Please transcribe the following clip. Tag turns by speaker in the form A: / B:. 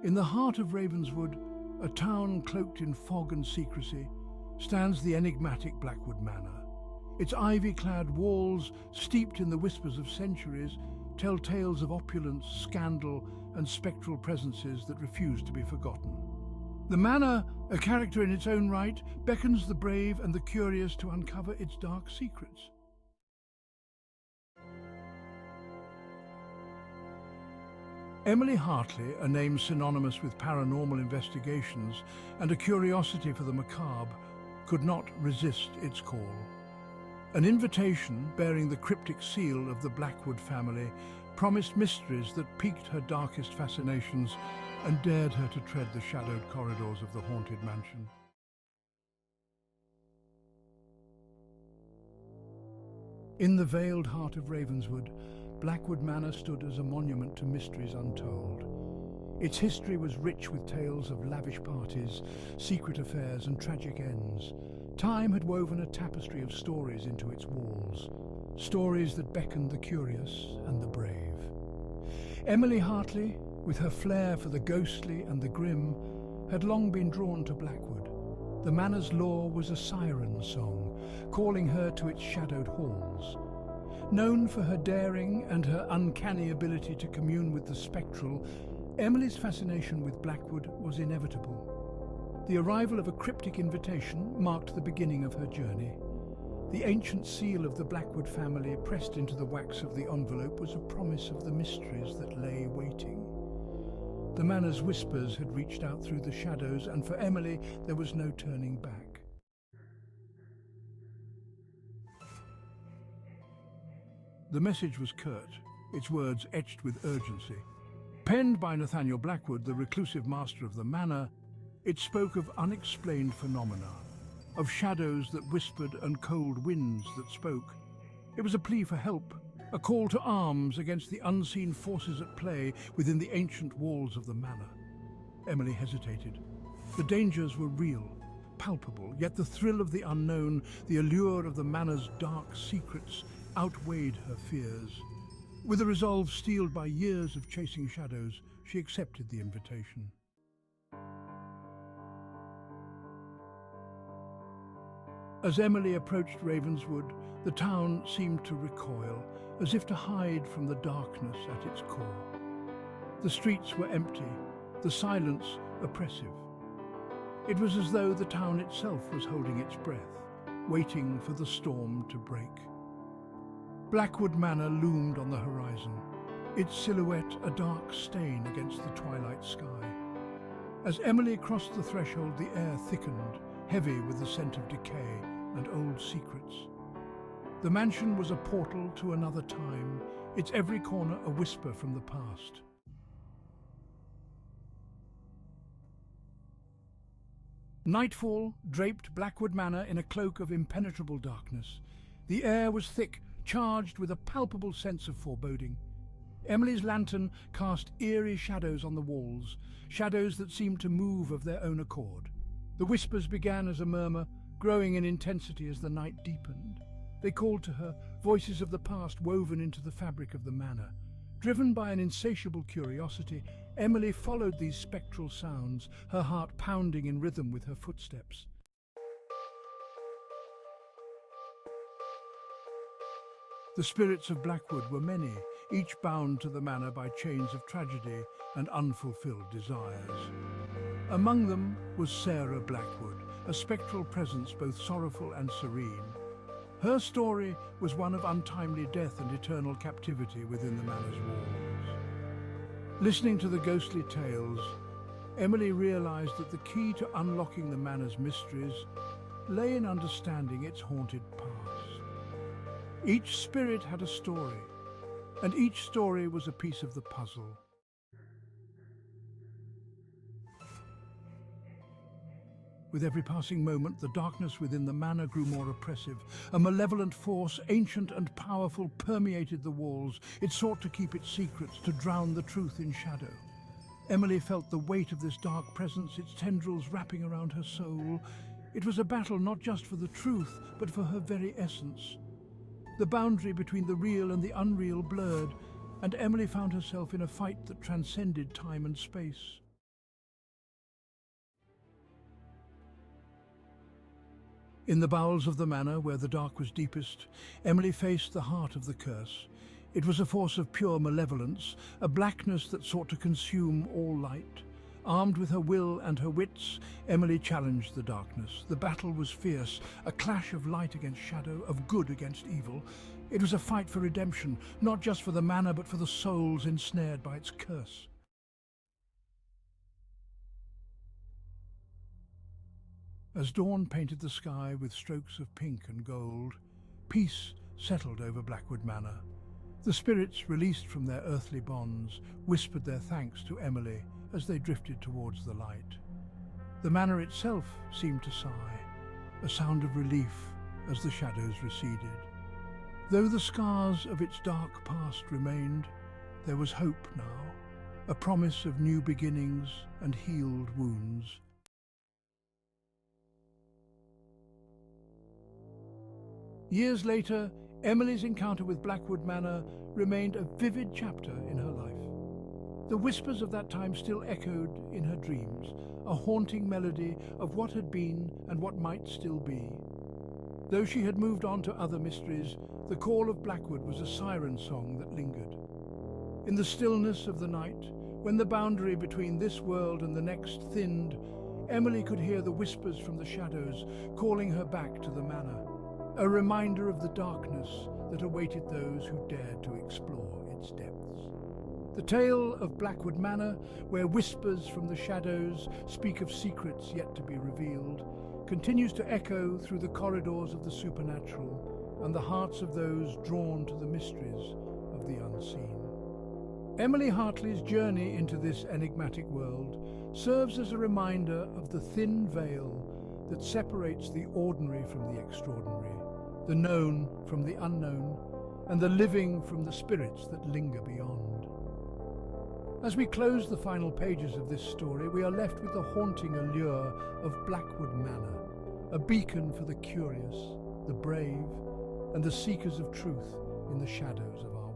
A: In the heart of Ravenswood, a town cloaked in fog and secrecy, stands the enigmatic Blackwood Manor. Its ivy-clad walls, steeped in the whispers of centuries, tell tales of opulence, scandal, and spectral presences that refuse to be forgotten. The manor, a character in its own right, beckons the brave and the curious to uncover its dark secrets. Emily Hartley, a name synonymous with paranormal investigations and a curiosity for the macabre, could not resist its call. An invitation bearing the cryptic seal of the Blackwood family promised mysteries that piqued her darkest fascinations and dared her to tread the shadowed corridors of the haunted mansion. In the veiled heart of Ravenswood, Blackwood Manor stood as a monument to mysteries untold. Its history was rich with tales of lavish parties, secret affairs, and tragic ends. Time had woven a tapestry of stories into its walls, stories that beckoned the curious and the brave. Emily Hartley, with her flair for the ghostly and the grim, had long been drawn to Blackwood. The manor's lore was a siren song, calling her to its shadowed halls. Known for her daring and her uncanny ability to commune with the spectral, Emily's fascination with Blackwood was inevitable. The arrival of a cryptic invitation marked the beginning of her journey. The ancient seal of the Blackwood family pressed into the wax of the envelope was a promise of the mysteries that lay waiting. The manor's whispers had reached out through the shadows, and for Emily there was no turning back. The message was curt, its words etched with urgency. Penned by Nathaniel Blackwood, the reclusive master of the manor, it spoke of unexplained phenomena, of shadows that whispered and cold winds that spoke. It was a plea for help, a call to arms against the unseen forces at play within the ancient walls of the manor. Emily hesitated. The dangers were real, palpable, yet the thrill of the unknown, the allure of the manor's dark secrets, outweighed her fears. With a resolve steeled by years of chasing shadows, she accepted the invitation. As Emily approached Ravenswood, the town seemed to recoil, as if to hide from the darkness at its core. The streets were empty, the silence oppressive. It was as though the town itself was holding its breath, waiting for the storm to break. Blackwood Manor loomed on the horizon, its silhouette a dark stain against the twilight sky. As Emily crossed the threshold, the air thickened, heavy with the scent of decay and old secrets. The mansion was a portal to another time, its every corner a whisper from the past. Nightfall draped Blackwood Manor in a cloak of impenetrable darkness. The air was thick, charged with a palpable sense of foreboding. Emily's lantern cast eerie shadows on the walls, shadows that seemed to move of their own accord. The whispers began as a murmur, growing in intensity as the night deepened. They called to her, voices of the past woven into the fabric of the manor. Driven by an insatiable curiosity, Emily followed these spectral sounds, her heart pounding in rhythm with her footsteps. The spirits of Blackwood were many, each bound to the manor by chains of tragedy and unfulfilled desires. Among them was Sarah Blackwood, a spectral presence both sorrowful and serene. Her story was one of untimely death and eternal captivity within the manor's walls. Listening to the ghostly tales, Emily realized that the key to unlocking the manor's mysteries lay in understanding its haunted past. Each spirit had a story, and each story was a piece of the puzzle. With every passing moment, the darkness within the manor grew more oppressive. A malevolent force, ancient and powerful, permeated the walls. It sought to keep its secrets, to drown the truth in shadow. Emily felt the weight of this dark presence, its tendrils wrapping around her soul. It was a battle not just for the truth, but for her very essence. The boundary between the real and the unreal blurred, and Emily found herself in a fight that transcended time and space. In the bowels of the manor, where the dark was deepest, Emily faced the heart of the curse. It was a force of pure malevolence, a blackness that sought to consume all light. Armed with her will and her wits, Emily challenged the darkness. The battle was fierce, a clash of light against shadow, of good against evil. It was a fight for redemption, not just for the manor, but for the souls ensnared by its curse. As dawn painted the sky with strokes of pink and gold, peace settled over Blackwood Manor. The spirits, released from their earthly bonds, whispered their thanks to Emily as they drifted towards the light. The manor itself seemed to sigh, a sound of relief as the shadows receded. Though the scars of its dark past remained, there was hope now, a promise of new beginnings and healed wounds. Years later, Emily's encounter with Blackwood Manor remained a vivid chapter in her life. The whispers of that time still echoed in her dreams, a haunting melody of what had been and what might still be. Though she had moved on to other mysteries, the call of Blackwood was a siren song that lingered. In the stillness of the night, when the boundary between this world and the next thinned, Emily could hear the whispers from the shadows calling her back to the manor, a reminder of the darkness that awaited those who dared to explore its depths. The tale of Blackwood Manor, where whispers from the shadows speak of secrets yet to be revealed, continues to echo through the corridors of the supernatural and the hearts of those drawn to the mysteries of the unseen. Emily Hartley's journey into this enigmatic world serves as a reminder of the thin veil that separates the ordinary from the extraordinary, the known from the unknown, and the living from the spirits that linger beyond. As we close the final pages of this story, we are left with the haunting allure of Blackwood Manor, a beacon for the curious, the brave, and the seekers of truth in the shadows of our